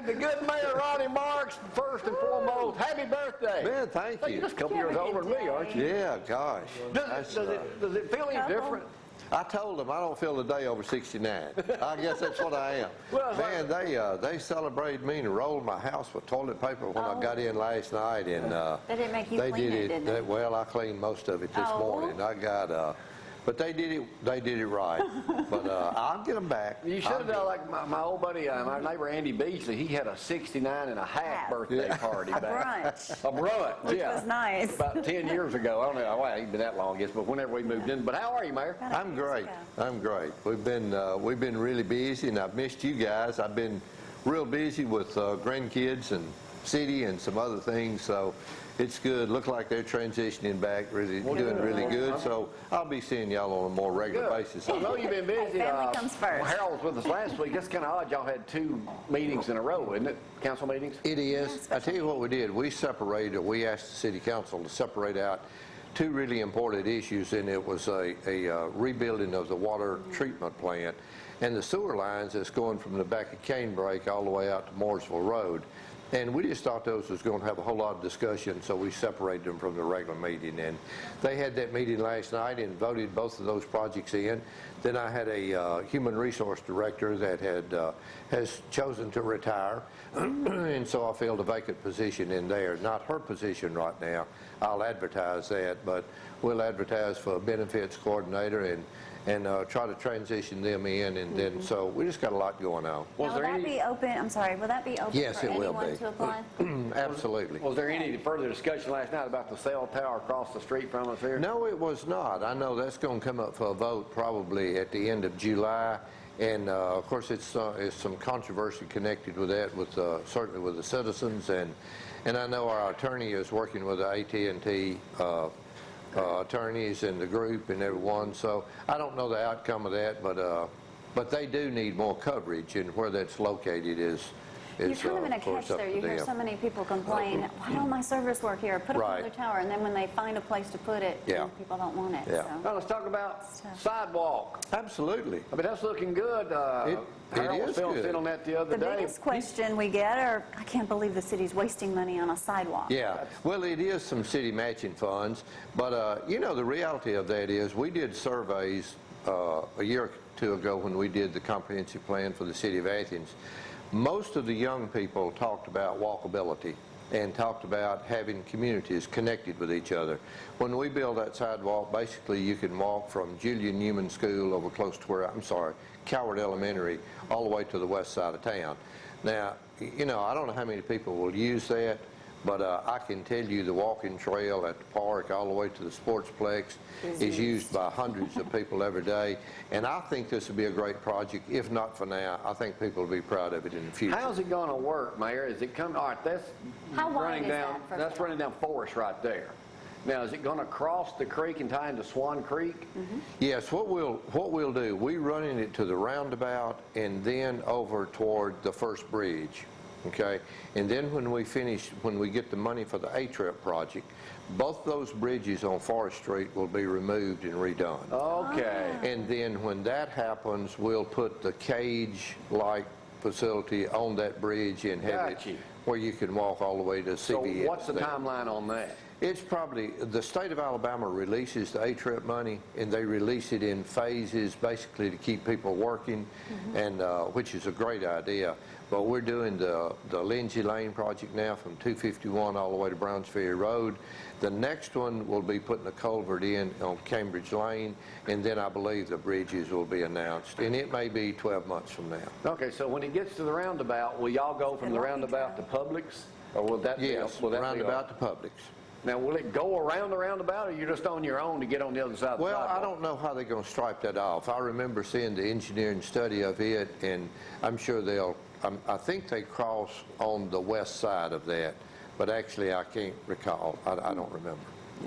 And the good Mayor Ronnie Marks, first and foremost, happy birthday. Man, thank you. You're just a couple years older than me, aren't you? Yeah, gosh. Does it feel any different? I told them I don't feel a day over 69. I guess that's what I am. Well, man, they celebrated me and rolled my house with toilet paper when I got in last night, and they didn't make you clean it, did they? Well, I cleaned most of it this morning. I got. But they did it right. But I'll get them back. You should have done like my old buddy, my neighbor Andy Beasley. He had a 69.5 birthday party back. Brunch. A brunch, Which was nice. About 10 years ago. I don't know, well, it ain't been that long, I guess, but whenever we moved in. But how are you, Mayor? I'm great. I'm great. We've been really busy, and I've missed you guys. I've been real busy with grandkids and city and some other things, so it's good. Look like they're transitioning back, really doing really good. So I'll be seeing y'all on a more regular basis. I know you've been busy. Family comes first. Harold was with us last week. That's kind of odd. Y'all had 2 meetings in a row, isn't it? Council meetings? It is. I tell you what we did. We asked the city council to separate out 2 really important issues, and it was a rebuilding of the water treatment plant and the sewer lines that's going from the back of Canebrake all the way out to Mooresville Road. And we just thought those was going to have a whole lot of discussion, so we separated them from the regular meeting. And they had that meeting last night and voted both of those projects in. Then I had a human resource director that has chosen to retire, and so I filled a vacant position in there. Not her position right now. I'll advertise that, but we'll advertise for a benefits coordinator and try to transition them in, and then so we just got a lot going on. Now, will that be open? I'm sorry. Will that be open Yes, for it will anyone be. to apply? Absolutely. Was there any further discussion last night about the cell tower across the street from us here? No, it was not. I know that's going to come up for a vote probably at the end of July, and of course it's some controversy connected with that, with certainly with the citizens, and I know our attorney is working with the AT&T attorneys and the group and everyone, so I don't know the outcome of that, but they do need more coverage, and where that's located is You're kind of in a catch there. You hear so many people complain, why don't my servers work here? Put up another tower, and then when they find a place to put it, people don't want it. Yeah. So. Now let's talk about sidewalk. Absolutely. I mean, that's looking good. It is good. Sitting on that the other day. The biggest question we get are, I can't believe the city's wasting money on a sidewalk. Yeah, well, it is some city matching funds, but you know, the reality of that is we did surveys a year or 2 ago when we did the comprehensive plan for the city of Athens. Most of the young people talked about walkability and talked about having communities connected with each other. When we build that sidewalk, basically you can walk from Julian Newman School over close to Coward Elementary, all the way to the west side of town. Now, you know, I don't know how many people will use that, but I can tell you the walking trail at the park all the way to the sportsplex is used by hundreds of people every day. And I think this would be a great project. If not for now, I think people will be proud of it in the future. How's it going to work, Mayor? Is it coming? All right, that's running down. That's running down Forest right there. Now, is it going to cross the creek and tie into Swan Creek? Yes. What we'll do, we're running it to the roundabout and then over toward the first bridge. Okay, and then when we get the money for the A-Trip project, both those bridges on Forest Street will be removed and redone. Okay. And then when that happens, we'll put the cage-like facility on that bridge and have it where you can walk all the way to CVS. So what's the timeline on that? It's probably, the state of Alabama releases the A-Trip money, and they release it in phases basically to keep people working, and which is a great idea. But we're doing the Lindsay Lane project now from 251 all the way to Browns Ferry Road. The next one will be putting a culvert in on Cambridge Lane, and then I believe the bridges will be announced, and it may be 12 months from now. Okay, so when it gets to the roundabout, will y'all go from the roundabout to Publix, or will that be roundabout to Publix. Now, will it go around the roundabout, or you're just on your own to get on the other side of the sidewalk? Well, I don't know how they're going to stripe that off. I remember seeing the engineering study of it, and I'm sure I think they cross on the west side of that, but actually I can't recall. I don't remember.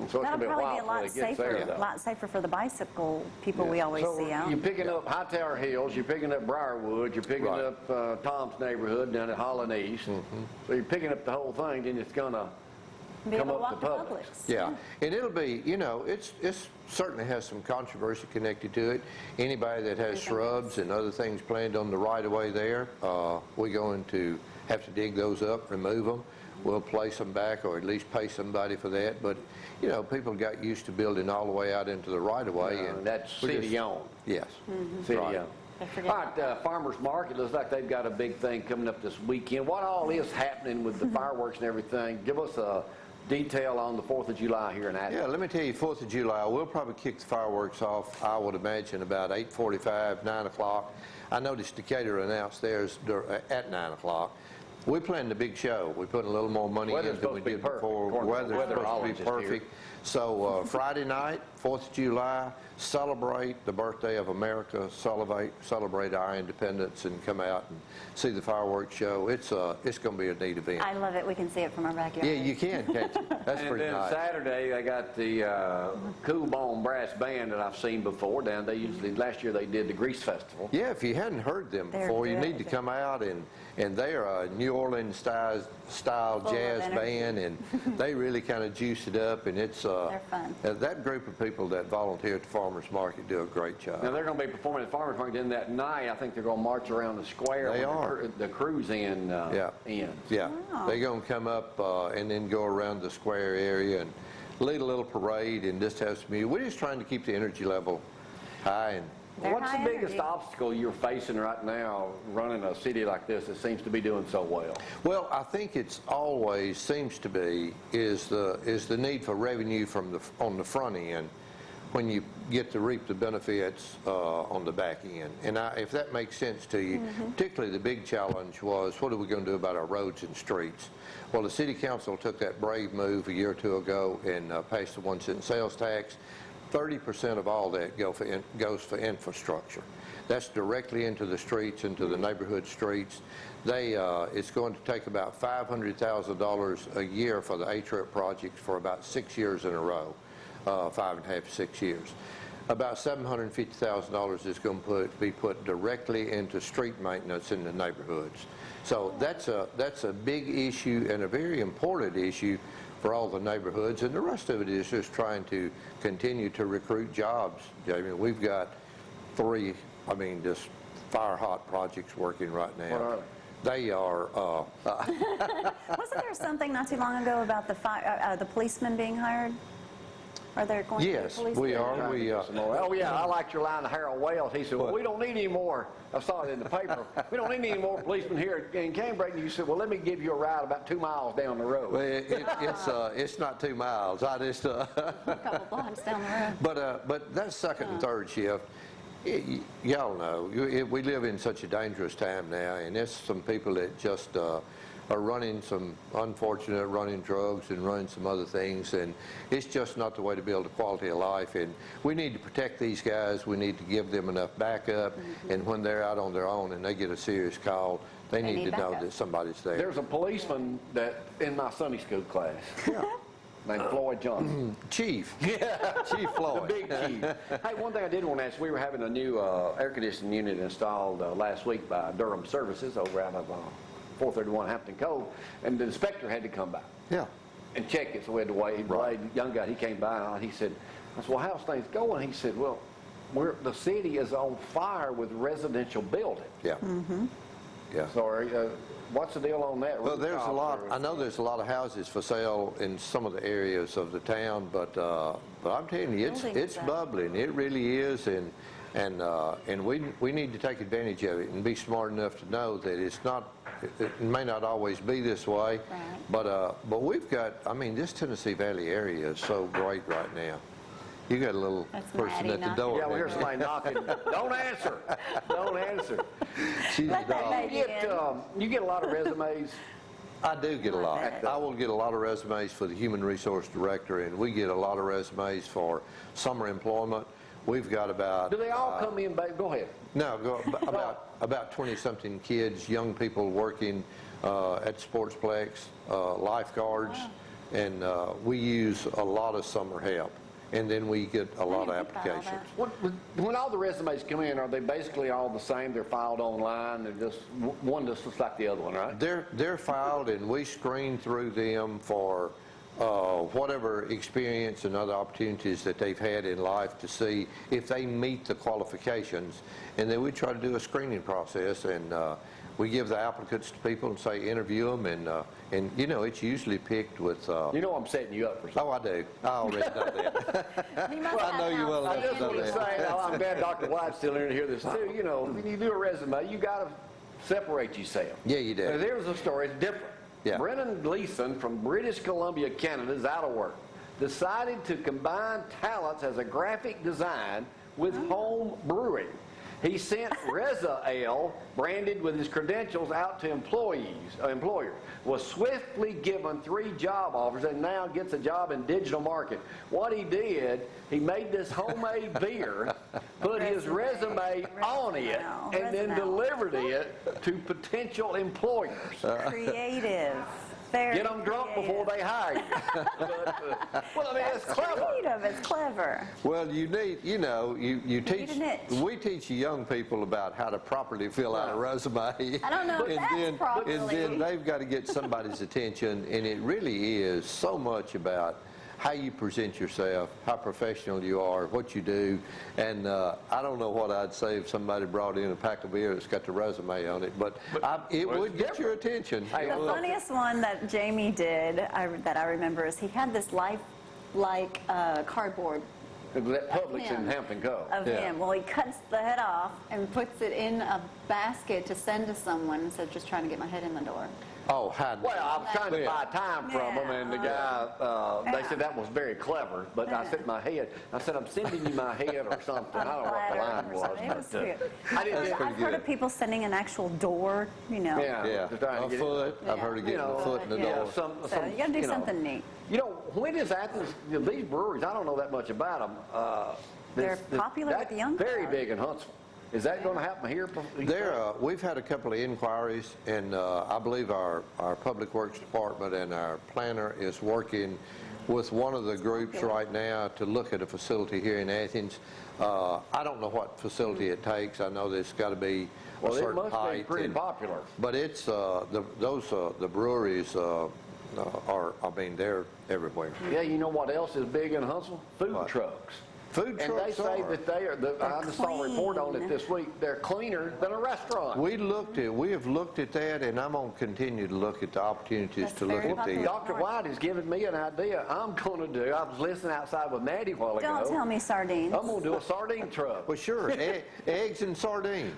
So That'll probably be a lot safer for the bicycle people we always see out. You're picking up Hightower Hills, you're picking up Briarwood, you're picking up Tom's neighborhood down at Holland East. So you're picking up the whole thing, then it's going to come up to Publix. Yeah, and it'll be, you know, it's certainly has some controversy connected to it. Anybody that has shrubs and other things planned on the right-of-way there, we're going to have to dig those up, remove them. We'll place them back or at least pay somebody for that. But, you know, people got used to building all the way out into the right-of-way. And that's city-owned. Yes. City-owned. Right. All right, Farmers Market, looks like they've got a big thing coming up this weekend. What all is happening with the fireworks and everything? Give us a detail on the 4th of July here in Athens. Yeah, let me tell you, 4th of July, we'll probably kick the fireworks off, I would imagine, about 8:45, 9 o'clock. I noticed Decatur announced theirs at 9 o'clock. We planned a big show. We put a little more money in than we did before. Weather's supposed to be perfect. So Friday night, 4th of July, celebrate the birthday of America, celebrate our independence, and come out and see the fireworks show. It's going to be a neat event. I love it. We can see it from our backyard. Yeah, you can, can't you? That's pretty nice. And then Saturday, they got the Cool Bone Brass Band that I've seen before down. Last year they did the Grease Festival. Yeah, if you hadn't heard them before, you need to come out, and they are a New Orleans style jazz band, and they really kind of juice it up, and it's they're fun. That group of people that volunteer at the Farmers Market do a great job. Now they're going to be performing at the Farmers Market. Then that night, I think they're going to march around the square. They are. The cruise ends. Yeah, Wow. they're going to come up and then go around the square area and lead a little parade and just have some music. We're just trying to keep the energy level high. And What's the biggest obstacle you're facing right now running a city like this that seems to be doing so well? Well, I think it's always seems to be is the need for revenue on the front end when you get to reap the benefits on the back end. And if that makes sense to you, particularly the big challenge was, what are we going to do about our roads and streets? Well, the city council took that brave move a year or two ago and passed the 1-cent sales tax. 30% of all that goes for infrastructure. That's directly into the streets, into the neighborhood streets. It's going to take about $500,000 a year for the A-Trip projects for about 6 years in a row, 5.5 to 6 years. About $750,000 is going to be put directly into street maintenance in the neighborhoods. So that's a big issue and a very important issue for all the neighborhoods, and the rest of it is just trying to continue to recruit jobs. Jamie, we've got 3, just fire-hot projects working right now. What are they? They are. Wasn't there something not too long ago about the policemen being hired? Are there going yes, to be police? We are. Oh, yeah, I liked your line to Harold Wells. He said, well, we don't need any more. I saw it in the paper. We don't need any more policemen here in Cambridge. And you said, well, let me give you a ride about 2 miles down the road. Well, it's not 2 miles. I just a couple blocks down the road. But that second and third shift, y'all know, we live in such a dangerous time now, and there's some people that just are running drugs and running some other things, and it's just not the way to build a quality of life. And we need to protect these guys. We need to give them enough backup, and when they're out on their own and they get a serious call, they need to know that somebody's there. There's a policeman that in my Sunday school class. Named Floyd Johnson. Chief. Yeah. Chief Floyd. The big chief. Hey, one thing I did want to ask, we were having a new air conditioning unit installed last week by Durham Services over out of 431 Hampton Cove, and the inspector had to come by. Yeah. And check it, so we had to wait. Right. Young guy, he came by, and he said, I said, well, how's things going? He said, well, the city is on fire with residential building. Yeah. Yeah. So what's the deal on that? Well, there's a lot. I know there's a lot of houses for sale in some of the areas of the town, but I'm telling you, it's bubbling. It really is, and we need to take advantage of it and be smart enough to know that it may not always be this way, but we've got. This Tennessee Valley area is so great right now. You got a little person at the door. Yeah, we hear somebody knocking. Don't answer. Don't answer. She's a dog. You get a lot of resumes. I do get a lot. I will get a lot of resumes for the human resource director, and we get a lot of resumes for summer employment. We've got about. Do they all come in, babe? Go ahead. No, about 20-something kids, young people working at Sportsplex, lifeguards, and we use a lot of summer help. And then we get a lot of applications. When all the resumes come in, are they basically all the same? They're filed online. They're just one just looks like the other one, right? They're filed, and we screen through them for whatever experience and other opportunities that they've had in life to see if they meet the qualifications. And then we try to do a screening process, and we give the applicants to people and say interview them, and you know, it's usually picked with. You know I'm setting you up for something. Oh, I do. I already know that. He must Well, I have know you well I enough just to know want to that. say, I'm glad Dr. White's still in to hear this too. You know, when you do a resume, you got to separate yourself. Yeah, you do. There's a story, it's different. Yeah. Brennan Gleason from British Columbia, Canada, is out of work. Decided to combine talents as a graphic design with home brewing. He sent Reza Ale, branded with his credentials, out to employers. Was swiftly given 3 job offers and now gets a job in digital marketing. What he did, he made this homemade beer, put his resume on it, and then delivered it to potential employers. Creative. Very Get them drunk before they hire you. Well, I mean, it's clever. Creative, it's clever. Well, you need, you know, you teach, a niche. we teach young people about how to properly fill out a resume. I don't know if that's properly. And then they've got to get somebody's attention, and it really is so much about how you present yourself, how professional you are, what you do, and I don't know what I'd say if somebody brought in a pack of beer that's got the resume on it, but it would get your attention. The funniest one that Jamie did, that I remember, is he had this life-like cardboard It was at Publix in Hampton Cove. of him. Well, he cuts the head off and puts it in a basket to send to someone and said, just trying to get my head in the door. Oh, how Well, I was trying to buy time from them, and the guy, they said that was very clever, but I said my head. I said, I'm sending you my head or something. I don't know what the line was. It was but, good. I didn't I've heard of people sending an actual door, you know. Yeah, to try and a get it. foot. I've heard of getting a foot in the door. So you got to do something neat. You know, when is Athens, these breweries, I don't know that much about them. They're popular with the young Very crowd. big in Huntsville. Is that going to happen here? We've had a couple of inquiries, and I believe our Public Works Department and our planner is working with one of the groups right now to look at a facility here in Athens. I don't know what facility it takes. I know there's got to be a certain it must height. be pretty popular. But it's the breweries are. I mean, they're everywhere. Yeah, you know what else is big in Huntsville? Food trucks. Food And they trucks say are. that I just saw a report on it clean. this week, they're cleaner than a restaurant. We have looked at that, and I'm going to continue to look at the opportunities That's to look very at popular. these. Dr. White has given me an idea I'm going to do. I was listening outside with Maddie a while ago. Don't tell me sardines. I'm going to do a sardine truck. Well, sure, eggs and sardines.